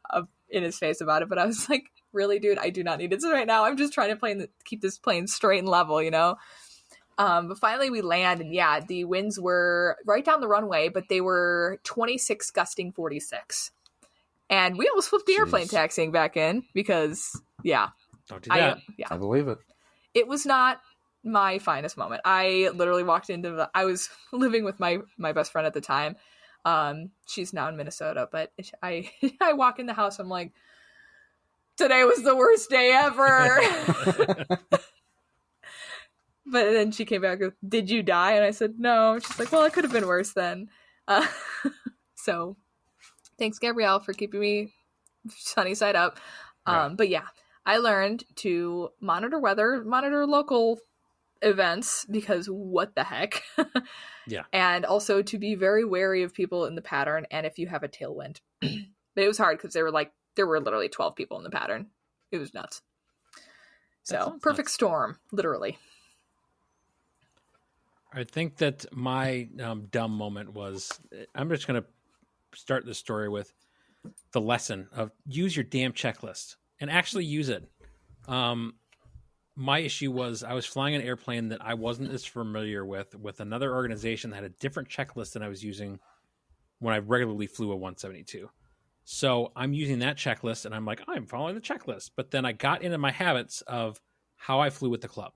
in his face about it, but I was like, really, dude, I do not need this right now. I'm just trying to keep this plane straight and level, you know? But finally we land, and the winds were right down the runway, but they were 26 gusting 46. And we almost flipped the airplane taxiing back in because, Don't do that. I believe it. It was not my finest moment. I literally walked into I was living with my best friend at the time. She's now in Minnesota, but I walk in the house. I'm like, today was the worst day ever. But then she came back with, did you die? And I said, no. She's like, well, it could have been worse then. So thanks, Gabrielle, for keeping me sunny side up. But I learned to monitor weather, monitor local events, because what the heck? And also to be very wary of people in the pattern and if you have a tailwind. But it was hard because there were literally 12 people in the pattern. It was nuts. So perfect storm, literally. I think that my dumb moment was, I'm just going to start the story with the lesson of use your damn checklist and actually use it. My issue was I was flying an airplane that I wasn't as familiar with another organization that had a different checklist than I was using when I regularly flew a 172. So I'm using that checklist and I'm like, I'm following the checklist. But then I got into my habits of how I flew with the club.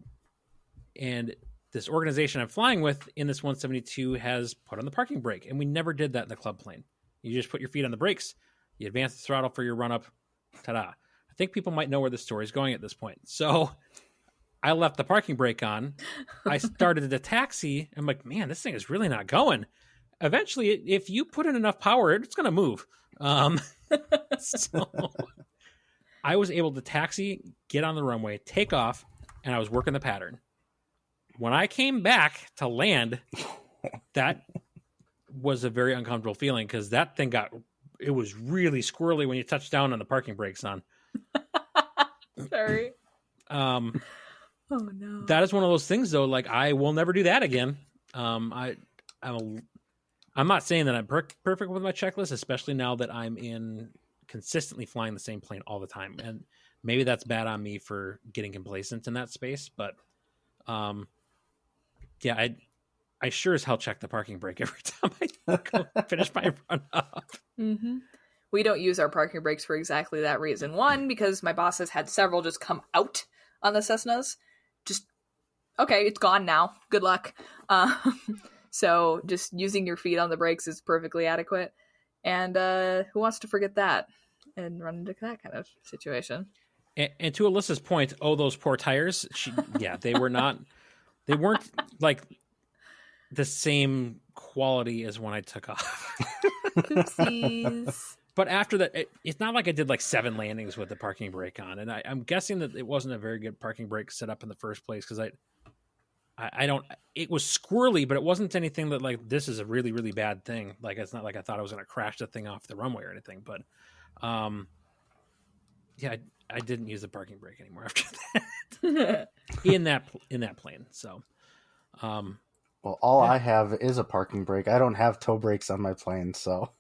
And this organization I'm flying with in this 172 has put on the parking brake. And we never did that in the club plane. You just put your feet on the brakes, you advance the throttle for your run up. Ta-da. I think people might know where the story is going at this point. So I left the parking brake on. I started the taxi. I'm like, man, this thing is really not going. Eventually, if you put in enough power, it's going to move. So I was able to taxi, get on the runway, take off, and I was working the pattern. When I came back to land, that was a very uncomfortable feeling because that thing it was really squirrely when you touched down on the parking brakes on. Sorry. Oh no. That is one of those things though. Like I will never do that again. I'm not saying that I'm perfect with my checklist, especially now that I'm consistently flying the same plane all the time. And maybe that's bad on me for getting complacent in that space, but I sure as hell check the parking brake every time I go finish my run up. Mm-hmm. We don't use our parking brakes for exactly that reason. One, because my boss has had several just come out on the Cessnas. Just, okay, it's gone now. Good luck. So just using your feet on the brakes is perfectly adequate. And who wants to forget that and run into that kind of situation? And to Alyssa's point, those poor tires. They weren't like the same quality as when I took off. Oopsies. But after that, it's not like I did like 7 landings with the parking brake on, and I'm guessing that it wasn't a very good parking brake set up in the first place because I don't. It was squirrely, but it wasn't anything that like this is a really really bad thing. Like it's not like I thought I was going to crash the thing off the runway or anything. But I didn't use the parking brake anymore after that in that plane. So, well, all I have is a parking brake. I don't have toe brakes on my plane, so.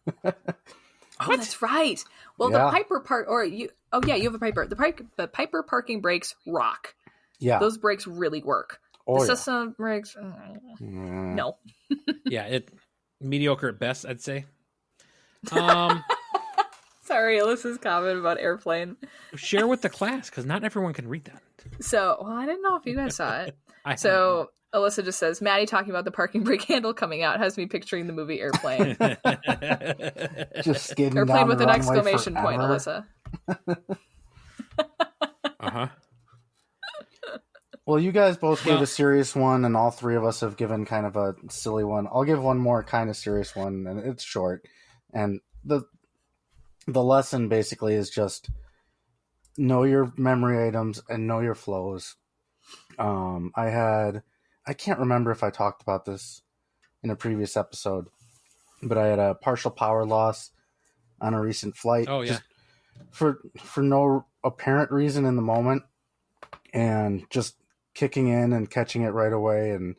Oh, that's right. Well, Yeah. the Piper you have a Piper. The Piper parking brakes rock. Yeah. Those brakes really work. Oh, The yeah. Cessna brakes, no. it mediocre at best, I'd say. Sorry, Alyssa's comment about airplane. Share with the class because not everyone can read that. So, I didn't know if you guys saw it. I So, Alyssa just says, Maddie talking about the parking brake handle coming out has me picturing the movie Airplane. Just skidding Airplane down with the an runway exclamation point, forever. Alyssa. Uh-huh. Well, you guys both gave Well- a serious one, and all three of us have given kind of a silly one. I'll give one more kind of serious one, and it's short. And the lesson basically is just know your memory items and know your flows. I can't remember if I talked about this in a previous episode, but I had a partial power loss on a recent flight. Oh, yeah. Just for no apparent reason in the moment, and just kicking in and catching it right away. And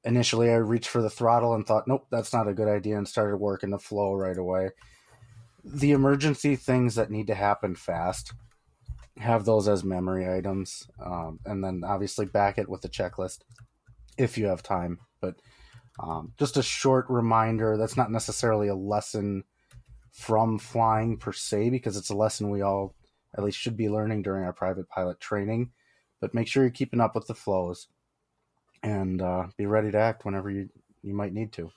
initially I reached for the throttle and thought, nope, that's not a good idea, and started working the flow right away. The emergency things that need to happen fast, have those as memory items, and then obviously back it with a checklist if you have time. But just a short reminder, that's not necessarily a lesson from flying per se, because it's a lesson we all at least should be learning during our private pilot training. But make sure you're keeping up with the flows, and be ready to act whenever you might need to.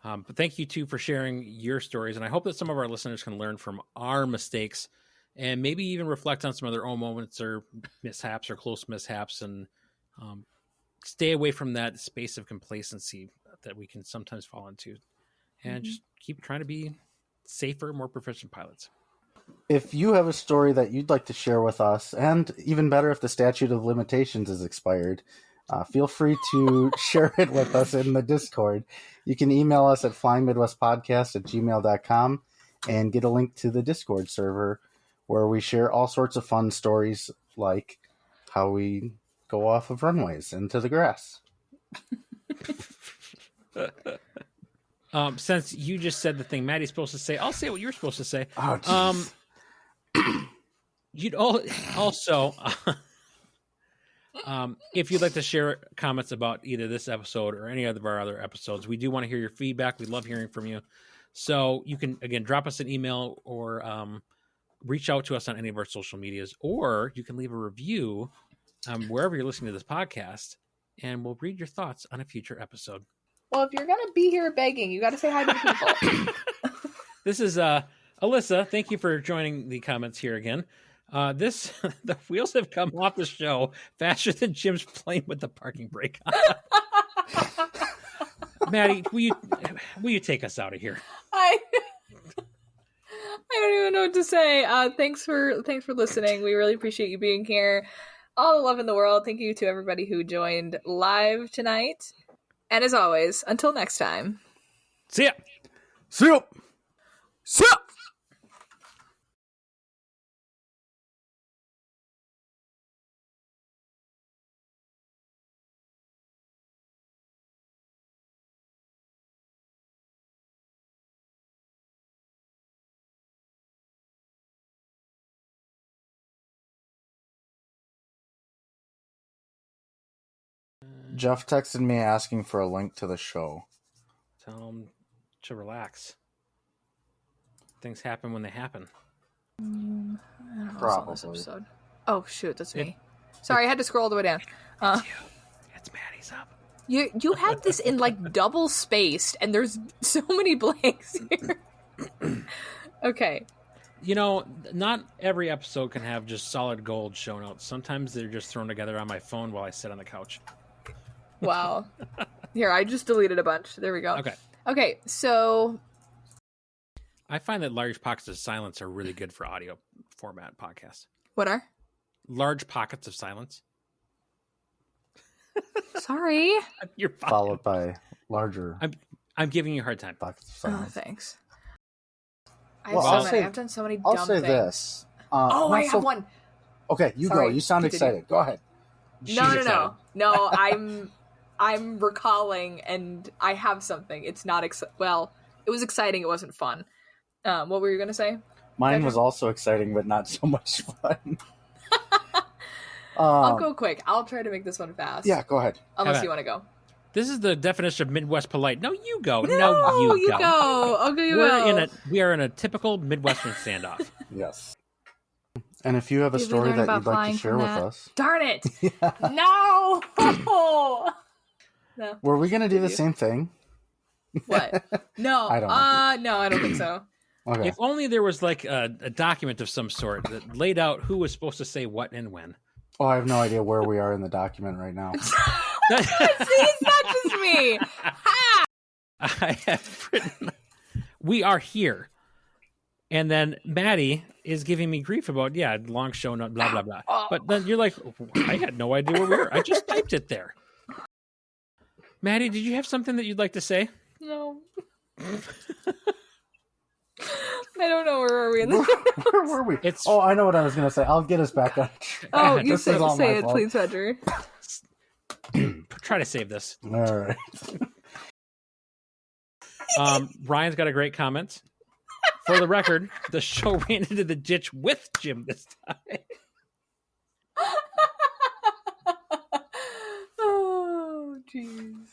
But thank you, too, for sharing your stories. And I hope that some of our listeners can learn from our mistakes and maybe even reflect on some of their own moments or mishaps or close mishaps, and stay away from that space of complacency that we can sometimes fall into, and just keep trying to be safer, more proficient pilots. If you have a story that you'd like to share with us, and even better if the statute of limitations is expired, feel free to share it with us in the Discord. You can email us at flyingmidwestpodcast@gmail.com and get a link to the Discord server, where we share all sorts of fun stories, like how we go off of runways into the grass. Since you just said the thing Maddie's supposed to say, I'll say what you're supposed to say. Oh, geez. You'd also, if you'd like to share comments about either this episode or any of our other episodes, we do want to hear your feedback. We love hearing from you. So you can, again, drop us an email or reach out to us on any of our social medias, or you can leave a review wherever you're listening to this podcast, and we'll read your thoughts on a future episode. Well, if you're going to be here begging, you got to say hi to the people. This is Alyssa. Thank you for joining the comments here again. The wheels have come off the show faster than Jim's plane with the parking brake on. Maddie, will you take us out of here? I don't even know what to say. Thanks for listening. We really appreciate you being here. All the love in the world. Thank you to everybody who joined live tonight. And as always, until next time. See ya. See ya. See ya! Jeff texted me asking for a link to the show. Tell them to relax. Things happen when they happen. I don't know what's on this Probably. episode. Oh shoot, that's me. Sorry, I had to scroll all the way down. It's you. It's Maddie's up. You had this in like double spaced, and there's so many blanks here. Okay. not every episode can have just solid gold show notes. Sometimes they're just thrown together on my phone while I sit on the couch. Wow. Here, I just deleted a bunch. There we go. Okay, so I find that large pockets of silence are really good for audio format podcasts. What are? Large pockets of silence. Sorry. You're fine. Followed by larger. I'm giving you a hard time. Pockets of silence. Oh, thanks. I've done so many dumb I'll say things. this. I have one. Okay, you Sorry. go. You sound excited. Go ahead. No. I'm recalling, and I have something. It's not well. It was exciting. It wasn't fun. What were you gonna say? Mine was also exciting, but not so much fun. I'll go quick. I'll try to make this one fast. Yeah, go ahead. Unless you want to go. This is the definition of Midwest polite. No, you go. No, you go. Okay, you go. We are in a typiple Midwestern standoff. Yes. And if you have a story that you'd like to share with us. Darn it! Yeah. No! No. Were we going to do the same thing? What? No. I don't know. No, I don't think so. Okay. If only there was like a document of some sort that laid out who was supposed to say what and when. Oh, I have no idea where we are in the document right now. See, it's not just me. Ha! I have written, we are here. And then Maddie is giving me grief about, long show note, blah, blah, blah. But then you're like, I had no idea where we were. I just typed it there. Maddie, did you have something that you'd like to say? No. I don't know. Where are we in the Where were we? I know what I was going to say. I'll get us back on track. Oh, you say it, please, Roger. Try to save this. All right. Ryan's got a great comment. For the record, the show ran into the ditch with Jim this time. Oh, jeez.